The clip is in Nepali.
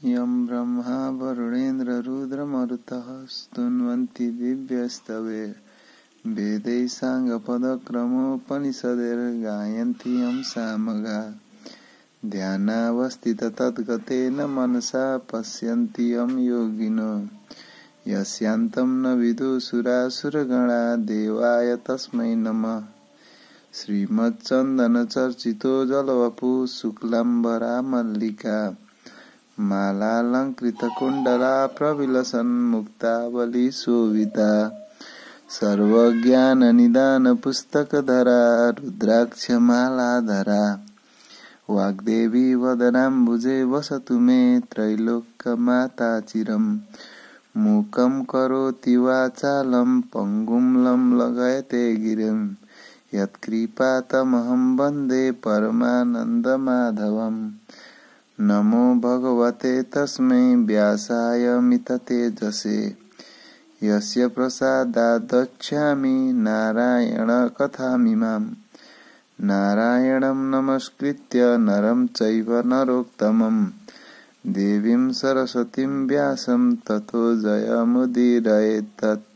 यं ब्रह्मा वरुणेन्द्र रुद्रमरुतः स्तुन्वन्ति दिव्यस्तवे वेदैः साङ्गपदक्रमोपनिषदैर्गायन्ति यं सामगा ध्यानावस्थिततद्गतेन मनसा पश्यन्ति यं योगिनो यस्यान्तं न विदुषुरासुरगणा देवाय तस्मै नमः। श्रीमच्चन्दनचर्चितो जलवपु शुक्लाम्बरा मल्लिका मालालङ्कृतकुण्डला प्रविलसन् मुक्तावली शोभिता सर्वज्ञाननिदानपुस्तकधरा रुद्राक्षमालाधरा वाग्देवी वदनाम्बुजे वसतु मे त्रैलोक्यमाता चिरम्। मूकं करोति वाचालं पङ्गुं लङ्घयते गिरिं यत्कृपातमहं वन्दे परमानन्दमाधवम्। नमो भगवते तस्मै व्यासाय मिततेजसे यस्य प्रसादात् गच्छामि नारायणकथामिमाम्। नारायणं नमस्कृत्य नरं चैव नरोत्तमं देवीं सरस्वतीं व्यासं ततो जयमुदीरयेत्।